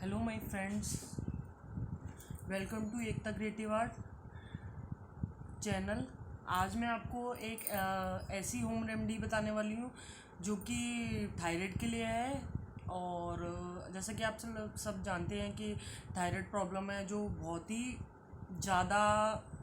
Hello my friends, welcome to Ekta Creative Art channel. आज मैं आपको एक ऐसी होम रेमेडी बताने वाली हूँ जो कि थायराइड के लिए है। और जैसा कि आप सब जानते हैं कि थायराइड प्रॉब्लम है जो बहुत ही ज़्यादा,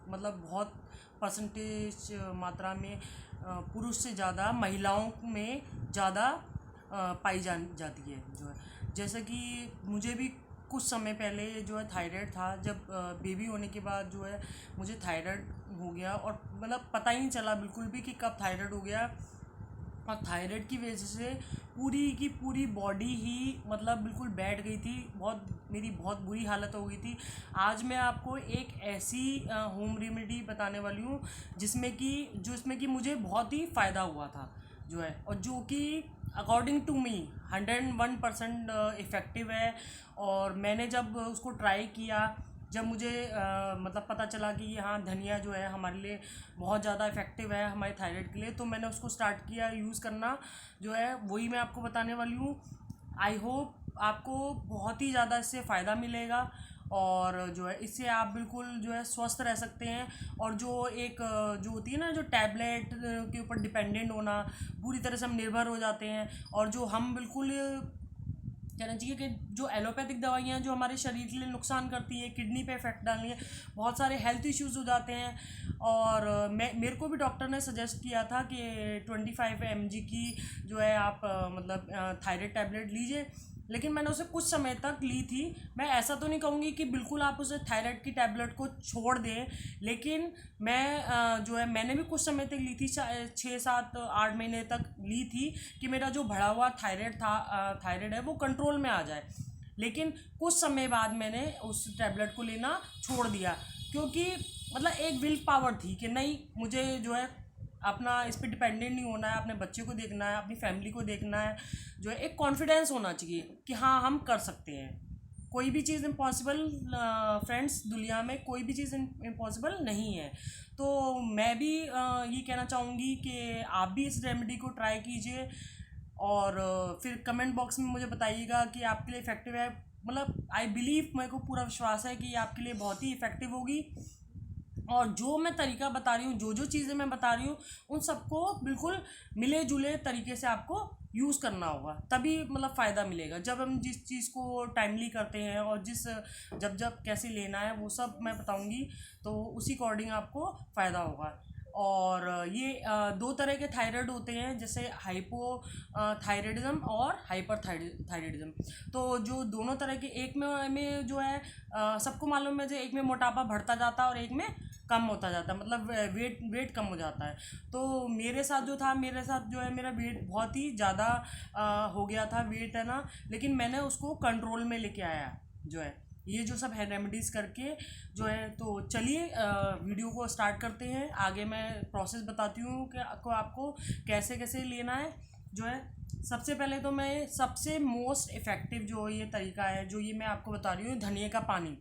मतलब बहुत परसेंटेज मात्रा में पुरुष से ज़्यादा महिलाओं में ज़्यादा पाई जाती है। जो है, जैसा कि मुझे भी कुछ समय पहले जो है थायराइड था। जब बेबी होने के बाद जो है मुझे थायराइड हो गया और मतलब पता ही नहीं चला बिल्कुल भी कि कब थायराइड हो गया। और थायराइड की वजह से पूरी की पूरी बॉडी ही मतलब बिल्कुल बैठ गई थी। मेरी बहुत बुरी हालत हो गई थी। आज मैं आपको एक ऐसी होम रेमेडी बताने वाली हूँ जिसमें कि मुझे बहुत ही फ़ायदा हुआ था जो है, और जो कि अकॉर्डिंग टू मी 101% इफ़ेक्टिव है। और मैंने जब उसको ट्राई किया, जब मुझे मतलब पता चला कि हाँ धनिया जो है हमारे लिए बहुत ज़्यादा इफ़ेक्टिव है हमारे थायराइड के लिए, तो मैंने उसको स्टार्ट किया यूज़ करना। जो है वही मैं आपको बताने वाली हूँ। आई होप आपको बहुत ही ज़्यादा इससे फ़ायदा मिलेगा और जो है इससे आप बिल्कुल जो है स्वस्थ रह सकते हैं। और जो एक जो होती है ना, जो टैबलेट के ऊपर डिपेंडेंट होना, पूरी तरह से हम निर्भर हो जाते हैं। और जो हम बिल्कुल कहना चाहिए कि जो एलोपैथिक दवाइयाँ जो हमारे शरीर के लिए नुकसान करती है, किडनी पे इफेक्ट डालनी है, बहुत सारे हेल्थ इश्यूज हो जाते हैं। और मेरे को भी डॉक्टर ने सजेस्ट किया था कि 25 mg की जो है आप मतलब थायराइड टैबलेट लीजिए। लेकिन मैंने उसे कुछ समय तक ली थी। मैं ऐसा तो नहीं कहूँगी कि बिल्कुल आप उसे थायराइड की टैबलेट को छोड़ दें, लेकिन मैं जो है मैंने भी कुछ समय तक ली थी, 6 7 8 महीने तक ली थी कि मेरा जो बढ़ा हुआ थायराइड है वो कंट्रोल में आ जाए। लेकिन कुछ समय बाद मैंने उस टैबलेट को लेना छोड़ दिया, क्योंकि मतलब एक विल पावर थी कि नहीं, मुझे जो है अपना इस पर डिपेंडेंट नहीं होना है, अपने बच्चे को देखना है, अपनी फैमिली को देखना है। जो है एक कॉन्फिडेंस होना चाहिए कि हाँ हम कर सकते हैं। कोई भी चीज़ इम्पॉसिबल, फ्रेंड्स, दुनिया में कोई भी चीज़ इम्पॉसिबल नहीं है। तो मैं भी ये कहना चाहूँगी कि आप भी इस रेमेडी को ट्राई कीजिए और फिर कमेंट बॉक्स में मुझे बताइएगा कि आपके लिए इफ़ेक्टिव है। मतलब आई बिलीव, मेरे को पूरा विश्वास है कि ये आपके लिए बहुत ही इफ़ेक्टिव होगी। और जो मैं तरीका बता रही हूँ, जो जो चीज़ें मैं बता रही हूँ, उन सबको बिल्कुल मिले जुले तरीके से आपको यूज़ करना होगा, तभी मतलब फ़ायदा मिलेगा। जब हम जिस चीज़ को टाइमली करते हैं और जब जब कैसे लेना है वो सब मैं बताऊँगी, तो उसी अकॉर्डिंग आपको फ़ायदा होगा। और ये दो तरह के थायराइड होते हैं, जैसे हाइपो थायराइडिज्म और हाइपर थायराइडिज्म। तो जो दोनों तरह के, एक में जो है सबको मालूम है, जो एक में मोटापा बढ़ता जाता है और एक में कम होता जाता है, मतलब वेट कम हो जाता है। तो मेरे साथ जो है मेरा वेट बहुत ही ज़्यादा हो गया था, वेट है ना। लेकिन मैंने उसको कंट्रोल में लेके आया जो है, ये जो सब है रेमेडीज़ करके जो है। तो चलिए वीडियो को स्टार्ट करते हैं। आगे मैं प्रोसेस बताती हूँ कि आपको कैसे कैसे लेना है जो है। सबसे पहले तो मैं सबसे मोस्ट इफ़ेक्टिव जो ये तरीका है, जो ये मैं आपको बता रही हूँ, धनिया का पानी।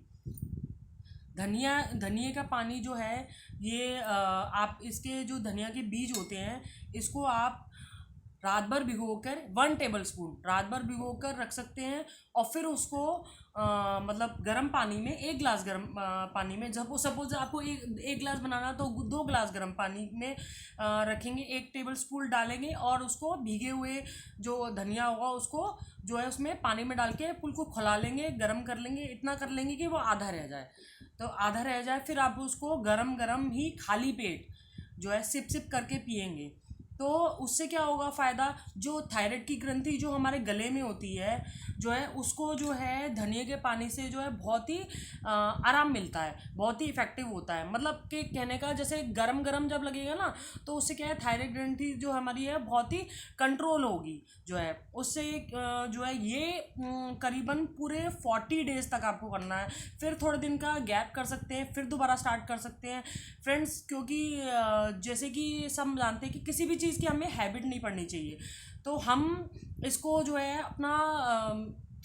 धनिया का पानी जो है ये आप इसके जो धनिया के बीज होते हैं, इसको आप रात भर भिगोकर 1 टेबल स्पून रात भर भिगोकर रख सकते हैं। और फिर उसको मतलब गर्म पानी में, 1 गिलास गर्म पानी में, जब वो सपोज आपको एक गिलास बनाना तो 2 गिलास गर्म पानी में रखेंगे, 1 टेबल स्पून डालेंगे और उसको भीगे हुए जो धनिया होगा उसको जो है उसमें पानी में डाल के बिल्कुल खौला लेंगे, गर्म कर लेंगे, इतना कर लेंगे कि वो आधा रह जाए। तो आधा रह जाए फिर आप उसको गरम गरम ही खाली पेट जो है सिप सिप करके पिएंगे। तो उससे क्या होगा फ़ायदा, जो थायराइड की ग्रंथि जो हमारे गले में होती है जो है, उसको जो है धनिया के पानी से जो है बहुत ही आराम मिलता है, बहुत ही इफ़ेक्टिव होता है। मतलब कि कहने का, जैसे गरम गरम जब लगेगा ना, तो उससे क्या है, थायराइड ग्रंथि जो हमारी है बहुत ही कंट्रोल होगी जो है। उससे जो है ये करीबन पूरे 40 डेज़ तक आपको करना है। फिर थोड़े दिन का गैप कर सकते हैं, फिर दोबारा स्टार्ट कर सकते हैं फ्रेंड्स। क्योंकि जैसे कि सब जानते हैं कि किसी भी चीज़ की हमें हैबिट नहीं पड़नी चाहिए। तो हम इसको जो है अपना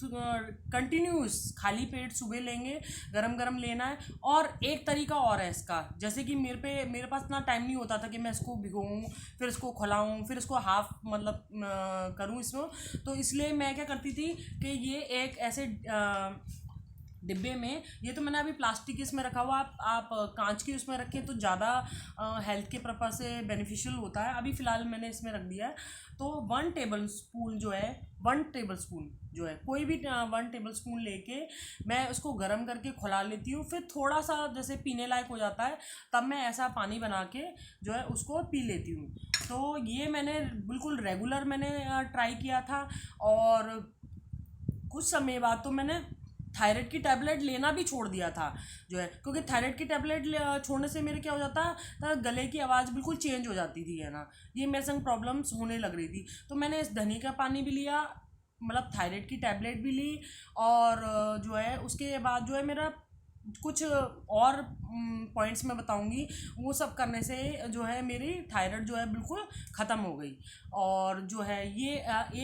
कंटिन्यूस खाली पेट सुबह लेंगे, गरम गरम लेना है। और एक तरीका और है इसका, जैसे कि मेरे पास इतना टाइम नहीं होता था कि मैं इसको भिगोऊँ, फिर इसको खौलाऊँ, फिर इसको हाफ मतलब करूँ इसमें, तो इसलिए मैं क्या करती थी कि ये एक ऐसे डिब्बे में, ये तो मैंने अभी प्लास्टिक की इसमें रखा हुआ, आप कांच की उसमें रखें तो ज़्यादा हेल्थ के पर्पज़ से बेनिफिशियल होता है। अभी फ़िलहाल मैंने इसमें रख दिया है। तो 1 टेबल स्पून जो है, 1 टेबल स्पून जो है, कोई भी 1 टेबल स्पून लेके मैं उसको गर्म करके खौला लेती हूँ। फिर थोड़ा सा जैसे पीने लायक हो जाता है, तब मैं ऐसा पानी बना के जो है उसको पी लेती हूँ। तो ये मैंने बिल्कुल रेगुलर मैंने ट्राई किया था। और कुछ समय बाद तो मैंने थायराइड की टैबलेट लेना भी छोड़ दिया था जो है, क्योंकि थायराइड की टैबलेट छोड़ने से मेरे क्या हो जाता था, गले की आवाज़ बिल्कुल चेंज हो जाती थी, है ना, ये मेरे संग प्रॉब्लम्स होने लग रही थी। तो मैंने इस धनी का पानी भी लिया, मतलब थायराइड की टैबलेट भी ली, और जो है उसके बाद जो है मेरा कुछ और पॉइंट्स मैं बताऊंगी, वो सब करने से जो है मेरी थायराइड जो है बिल्कुल ख़त्म हो गई। और जो है ये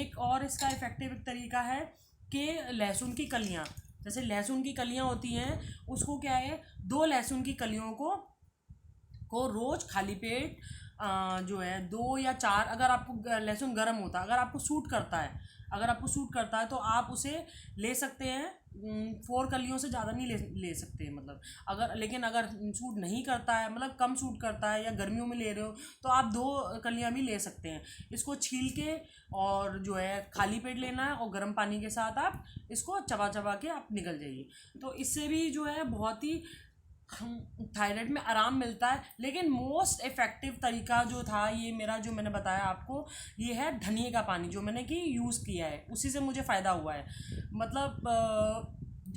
एक और इसका इफ़ेक्टिव तरीका है कि लहसुन की कलियाँ, जैसे लहसुन की कलियाँ होती हैं, उसको क्या है, 2 लहसुन की कलियों को रोज़ खाली पेट जो है 2 या 4, अगर आपको लहसुन गर्म होता है, अगर आपको सूट करता है, तो आप उसे ले सकते हैं। 4 कलियों से ज़्यादा नहीं ले सकते, मतलब अगर, लेकिन अगर सूट नहीं करता है, मतलब कम सूट करता है या गर्मियों में ले रहे हो, तो आप 2 कलियाँ भी ले सकते हैं। इसको छील के और जो है खाली पेट लेना है, और गर्म पानी के साथ आप इसको चबा चबा के आप निकल जाइए। तो इससे भी जो है बहुत ही थायराइड में आराम मिलता है। लेकिन मोस्ट इफ़ेक्टिव तरीका जो था, ये मेरा जो मैंने बताया आपको, ये है धनिए का पानी, जो मैंने कि यूज़ किया है, उसी से मुझे फ़ायदा हुआ है। मतलब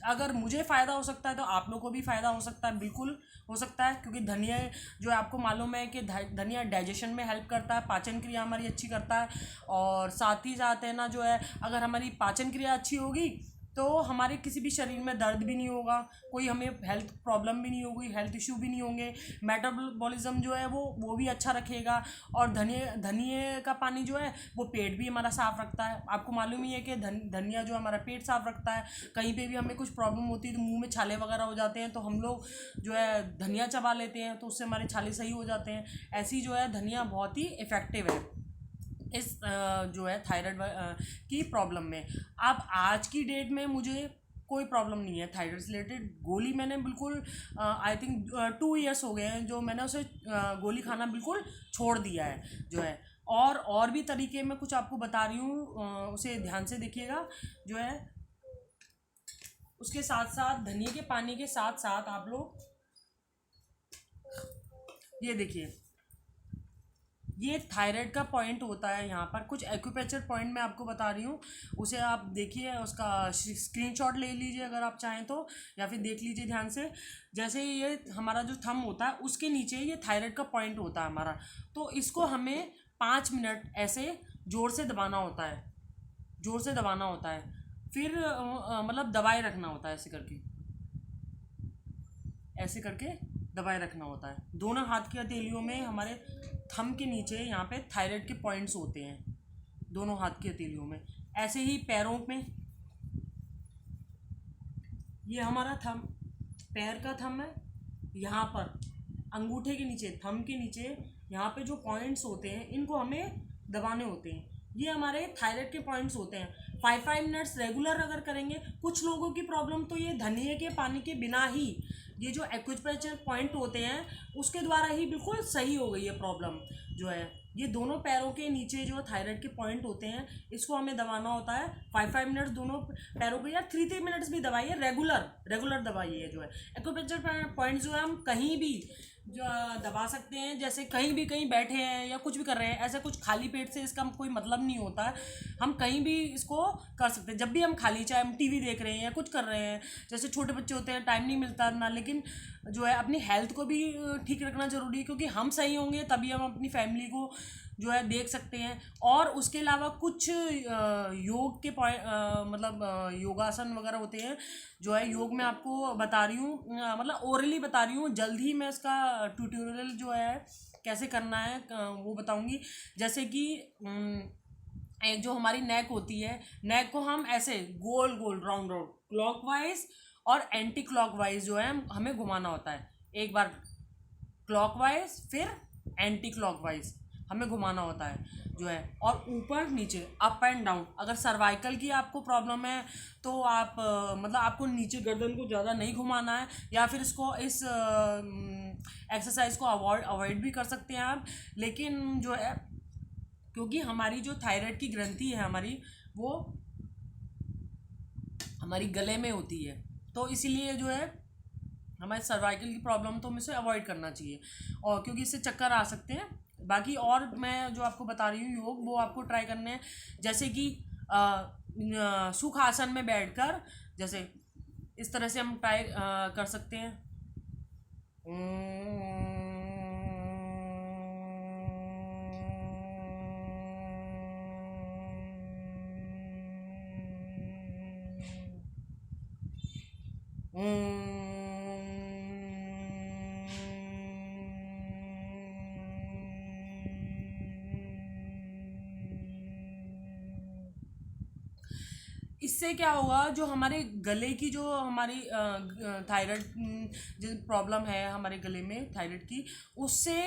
अगर मुझे फ़ायदा हो सकता है तो आप लोग को भी फ़ायदा हो सकता है, बिल्कुल हो सकता है, क्योंकि धनिया जो है, आपको मालूम है कि धनिया डाइजेशन में हेल्प करता है, पाचन क्रिया हमारी अच्छी करता है। और साथ ही साथ है ना, जो है अगर हमारी पाचन क्रिया अच्छी होगी तो हमारे किसी भी शरीर में दर्द भी नहीं होगा, कोई हमें हेल्थ प्रॉब्लम भी नहीं होगी, हेल्थ इशू भी नहीं होंगे, मेटाबॉलिज्म जो है वो भी अच्छा रखेगा। और धनिए का पानी जो है वो पेट भी हमारा साफ़ रखता है। आपको मालूम ही है कि धनिया जो हमारा पेट साफ़ रखता है। कहीं पे भी हमें कुछ प्रॉब्लम होती है, तो मुंह में छाले वगैरह हो जाते हैं, तो हम लोग जो है धनिया चबा लेते हैं, तो उससे हमारे छाले सही हो जाते हैं। ऐसी जो है धनिया बहुत ही इफ़ेक्टिव है इस जो है थायराइड की प्रॉब्लम में। अब आज की डेट में मुझे कोई प्रॉब्लम नहीं है थायराइड से रिलेटेड। गोली मैंने बिल्कुल आई थिंक 2 ईयर्स हो गए हैं जो मैंने उसे गोली खाना बिल्कुल छोड़ दिया है जो है। और भी तरीके मैं कुछ आपको बता रही हूँ, उसे ध्यान से देखिएगा जो है। उसके साथ साथ धनिए के पानी के साथ साथ आप लोग ये देखिए, ये थायराइड का पॉइंट होता है। यहाँ पर कुछ एक्यूप्रेशर पॉइंट मैं आपको बता रही हूँ, उसे आप देखिए, उसका स्क्रीनशॉट ले लीजिए अगर आप चाहें तो, या फिर देख लीजिए ध्यान से। जैसे ये हमारा जो थंब होता है उसके नीचे ये थायराइड का पॉइंट होता है हमारा, तो इसको हमें 5 मिनट ऐसे ज़ोर से दबाना होता है, ज़ोर से दबाना होता है। फिर मतलब दबाए रखना होता है, ऐसे करके दबाए रखना होता है। दोनों हाथ की हथेलियों में, हमारे थंब के नीचे यहाँ पे थायराइड के पॉइंट्स होते हैं, दोनों हाथ की हथेलियों में। ऐसे ही पैरों में, ये हमारा थंब, पैर का थंब है, यहाँ पर अंगूठे के नीचे, थंब के नीचे यहाँ पे जो पॉइंट्स होते हैं इनको हमें दबाने होते हैं। ये हमारे थायराइड के पॉइंट्स होते हैं। 5 मिनट्स रेगुलर अगर करेंगे, कुछ लोगों की प्रॉब्लम तो ये धनिए के पानी के बिना ही, ये जो एक्यूप्रेशर पॉइंट होते हैं उसके द्वारा ही बिल्कुल सही हो गई है प्रॉब्लम जो है। ये दोनों पैरों के नीचे जो थायराइड के पॉइंट होते हैं, इसको हमें दबाना होता है 5 मिनट्स दोनों पैरों को, या 3 मिनट्स भी दबाइए, रेगुलर दबाइए जो है। एक्यूप्रेशर पॉइंट जो है हम कहीं भी जो दबा सकते हैं, जैसे कहीं बैठे हैं या कुछ भी कर रहे हैं, ऐसा कुछ खाली पेट से इसका कोई मतलब नहीं होता है। हम कहीं भी इसको कर सकते हैं, जब भी हम खाली, चाहे हम टीवी देख रहे हैं या कुछ कर रहे हैं। जैसे छोटे बच्चे होते हैं, टाइम नहीं मिलता ना, लेकिन जो है अपनी हेल्थ को भी ठीक रखना ज़रूरी है, क्योंकि हम सही होंगे तभी हम अपनी फैमिली को जो है देख सकते हैं। और उसके अलावा कुछ योग के मतलब योगासन वगैरह होते हैं जो है, योग में आपको बता रही हूँ, मतलब ओरली बता रही हूँ। जल्द ही मैं इसका ट्यूटोरियल जो है कैसे करना है वो बताऊँगी। जैसे कि जो हमारी नेक होती है, नेक को हम ऐसे गोल गोल राउंड राउंड क्लॉकवाइज और एंटी क्लॉकवाइज जो है हमें घुमाना होता है। एक बार क्लॉकवाइज फिर एंटी क्लॉकवाइज हमें घुमाना होता है जो है, और ऊपर नीचे अप एंड डाउन। अगर सर्वाइकल की आपको प्रॉब्लम है तो आप मतलब आपको नीचे गर्दन को ज़्यादा नहीं घुमाना है, या फिर इसको इस एक्सरसाइज को अवॉइड भी कर सकते हैं आप। लेकिन जो है क्योंकि हमारी जो थायराइड की ग्रंथि है हमारी, वो हमारी गले में होती है, तो इसीलिए जो है हमारे सर्वाइकल की प्रॉब्लम तो हमें इसे अवॉइड करना चाहिए, और क्योंकि इससे चक्कर आ सकते हैं। बाकी और मैं जो आपको बता रही हूँ योग, वो आपको ट्राई करने हैं। जैसे कि सुख आसन में बैठकर, जैसे इस तरह से हम ट्राई कर सकते हैं। इससे क्या होगा, जो हमारे गले की जो हमारी थायराइड जो प्रॉब्लम है हमारे गले में थायराइड की, उससे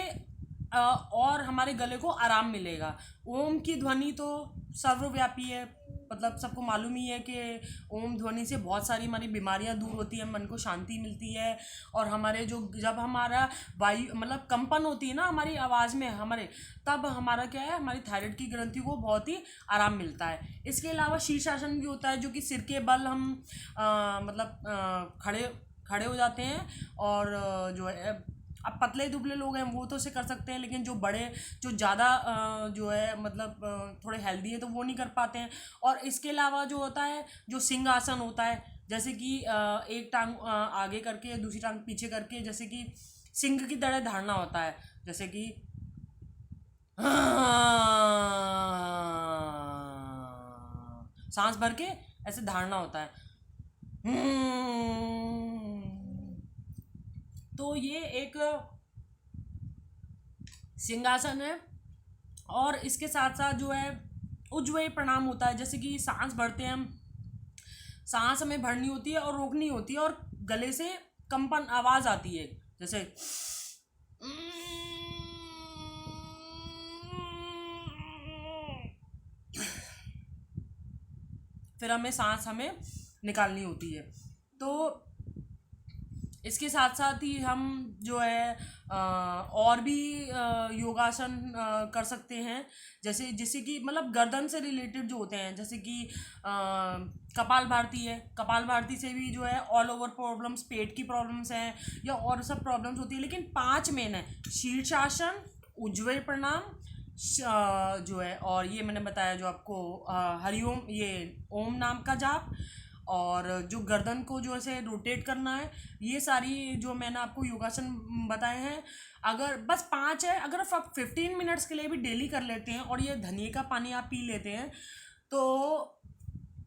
और हमारे गले को आराम मिलेगा। ओम की ध्वनि तो सर्वव्यापी है, मतलब सबको मालूम ही है कि ओम ध्वनि से बहुत सारी हमारी बीमारियां दूर होती है, मन को शांति मिलती है, और हमारे जो जब हमारा वायु मतलब कंपन होती है ना हमारी आवाज़ में हमारे, तब हमारा क्या है, हमारी थायराइड की ग्रंथि को बहुत ही आराम मिलता है। इसके अलावा शीर्षासन भी होता है, जो कि सिर के बल हम मतलब खड़े हो जाते हैं, और जो है अब पतले दुबले लोग हैं वो तो उसे कर सकते हैं, लेकिन जो बड़े जो ज़्यादा जो है मतलब थोड़े हेल्दी है तो वो नहीं कर पाते हैं। और इसके अलावा जो होता है, जो सिंहासन होता है, जैसे कि एक टांग आगे करके दूसरी टांग पीछे करके, जैसे कि सिंह की तरह धारना होता है, जैसे कि सांस भर के ऐसे धारना होता है। तो ये एक सिंहासन है। और इसके साथ साथ जो है उज्ज्वल प्रणाम होता है, जैसे कि सांस भरते हैं हम, सांस हमें भरनी होती है और रोकनी होती है, और गले से कंपन आवाज आती है, जैसे फिर हमें निकालनी होती है। तो इसके साथ साथ ही हम जो है और भी योगासन कर सकते हैं, जैसे कि मतलब गर्दन से रिलेटेड जो होते हैं, जैसे कि कपाल भारती है। कपाल भारती से भी जो है ऑल ओवर प्रॉब्लम्स, पेट की प्रॉब्लम्स हैं या और सब प्रॉब्लम्स होती है, लेकिन 5 मेन है: शीर्षासन, उज्ज्वल प्रणाम, जो है, और ये मैंने बताया जो आपको हरिओम, ये ओम नाम का जाप, और जो गर्दन को जो ऐसे रोटेट करना है। ये सारी जो मैंने आपको योगासन बताए हैं, अगर बस 5 है, अगर आप 15 मिनट्स के लिए भी डेली कर लेते हैं और ये धनिए का पानी आप पी लेते हैं, तो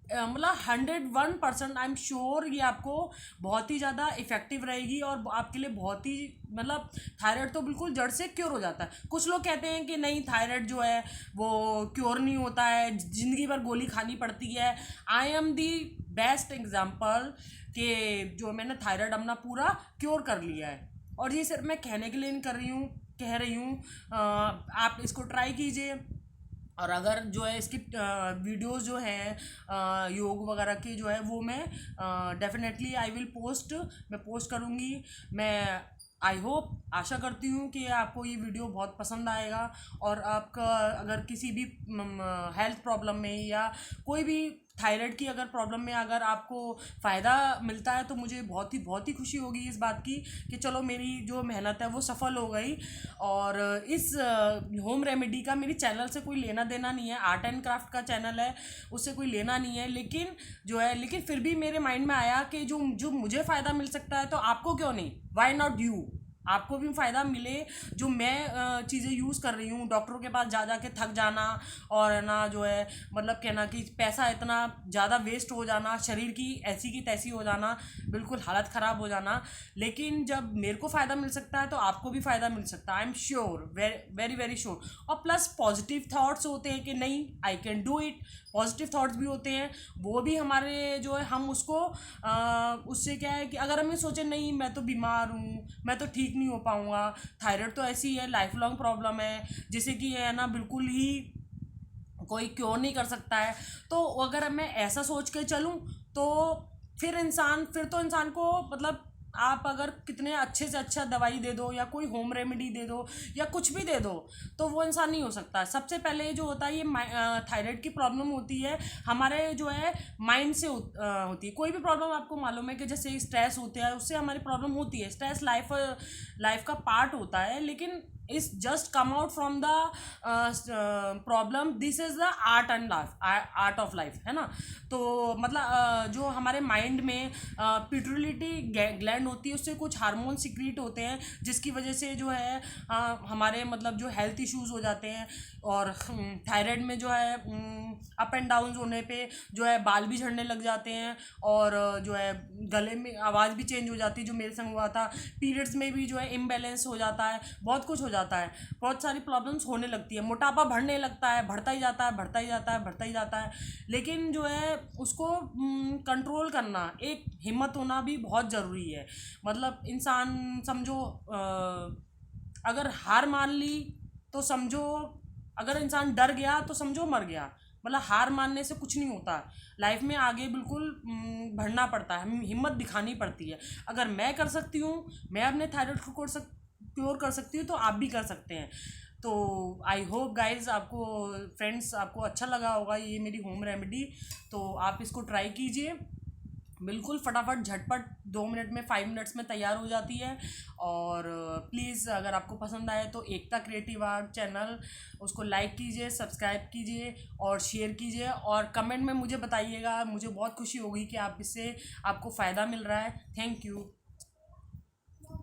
मतलब 101% आई एम श्योर ये आपको बहुत ही ज़्यादा इफेक्टिव रहेगी, और आपके लिए बहुत ही मतलब थायराइड तो बिल्कुल जड़ से क्योर हो जाता है। कुछ लोग कहते हैं कि नहीं, थायराइड जो है वो क्योर नहीं होता है, ज़िंदगी भर गोली खानी पड़ती है। I am the best example कि जो मैंने थायराइड अपना पूरा क्योर कर लिया है, और ये सिर्फ मैं कहने के लिए नहीं कह रही हूँ। आप इसको ट्राई कीजिए, और अगर जो है इसकी वीडियोस जो हैं योग वगैरह की जो है, वो मैं डेफिनेटली आई विल मैं पोस्ट करूँगी। मैं आई होप, आशा करती हूँ कि आपको ये वीडियो बहुत पसंद आएगा, और आपका अगर किसी भी हेल्थ प्रॉब्लम में या कोई भी थायराइड की अगर प्रॉब्लम में अगर आपको फ़ायदा मिलता है, तो मुझे बहुत ही खुशी होगी इस बात की कि चलो मेरी जो मेहनत है वो सफल हो गई। और इस होम रेमेडी का मेरी चैनल से कोई लेना देना नहीं है, आर्ट एंड क्राफ्ट का चैनल है, उससे कोई लेना नहीं है, लेकिन फिर भी मेरे माइंड में आया कि जो मुझे फ़ायदा मिल सकता है तो आपको क्यों नहीं, वाई नॉट यू। आपको भी फ़ायदा मिले। जो मैं चीज़ें यूज़ कर रही हूँ, डॉक्टरों के पास जा जा के थक जाना, और है ना जो है मतलब कहना कि पैसा इतना ज़्यादा वेस्ट हो जाना, शरीर की ऐसी की तैसी हो जाना, बिल्कुल हालत ख़राब हो जाना। लेकिन जब मेरे को फ़ायदा मिल सकता है तो आपको भी फ़ायदा मिल सकता है, I am sure, very very sure. और प्लस पॉजिटिव थाट्स होते हैं कि नहीं, I can do it, positive thoughts भी होते हैं, वो भी हमारे जो है हम उसको उससे क्या है कि अगर हमें सोचे नहीं मैं तो बीमार हूँ, मैं तो ठीक नहीं हो पाऊँगा, थायराइड तो ऐसी है, लाइफ लॉन्ग प्रॉब्लम है, जिसे कि है ना बिल्कुल ही कोई क्योर नहीं कर सकता है, तो अगर मैं ऐसा सोच के चलूँ तो फिर तो इंसान को मतलब आप अगर कितने अच्छे से अच्छा दवाई दे दो या कोई होम रेमेडी दे दो या कुछ भी दे दो तो वो इंसान नहीं हो सकता। सबसे पहले जो होता है ये थायराइड की प्रॉब्लम होती है हमारे जो है माइंड से होती है। कोई भी प्रॉब्लम आपको मालूम है कि जैसे स्ट्रेस होता है उससे हमारी प्रॉब्लम होती है, स्ट्रेस लाइफ का पार्ट होता है, लेकिन is just come out from the problem, this is the art of life, है ना। तो मतलब जो हमारे माइंड में पिट्यूटरी ग्लैंड होती है उससे कुछ हार्मोन सिक्रीट होते हैं जिसकी वजह से जो है हमारे मतलब जो हेल्थ इश्यूज हो जाते हैं। और थायराइड में जो है अप एंड डाउन होने पे जो है बाल भी झड़ने लग जाते हैं, और जो है गले में आवाज़ भी चेंज हो जाती है, जो मेरे संग हुआ था। पीरियड्स में भी जो है इम्बैलेंस हो जाता है, बहुत कुछ हो जाता है, बहुत सारी प्रॉब्लम्स होने लगती है, मोटापा बढ़ने लगता है, बढ़ता ही जाता है, बढ़ता ही जाता है, बढ़ता ही जाता है। लेकिन जो है उसको कंट्रोल करना, एक हिम्मत होना भी बहुत ज़रूरी है। मतलब इंसान समझो अगर हार मान ली तो समझो, अगर इंसान डर गया तो समझो मर गया। मतलब हार मानने से कुछ नहीं होता, लाइफ में आगे बिल्कुल बढ़ना पड़ता है, हिम्मत दिखानी पड़ती है। अगर मैं कर सकती हूँ, मैं अपने थायराइड को क्योर कर सकती हूँ, तो आप भी कर सकते हैं। तो आई होप गाइज आपको, फ्रेंड्स, आपको अच्छा लगा होगा ये मेरी होम रेमेडी। तो आप इसको ट्राई कीजिए, बिल्कुल फटाफट झटपट 2 मिनट में 5 मिनट्स में तैयार हो जाती है। और प्लीज़ अगर आपको पसंद आए तो एकता क्रिएटिव आर्ट चैनल उसको लाइक कीजिए, सब्सक्राइब कीजिए और शेयर कीजिए, और कमेंट में मुझे बताइएगा, मुझे बहुत खुशी होगी कि आप इससे आपको फ़ायदा मिल रहा है। Thank you.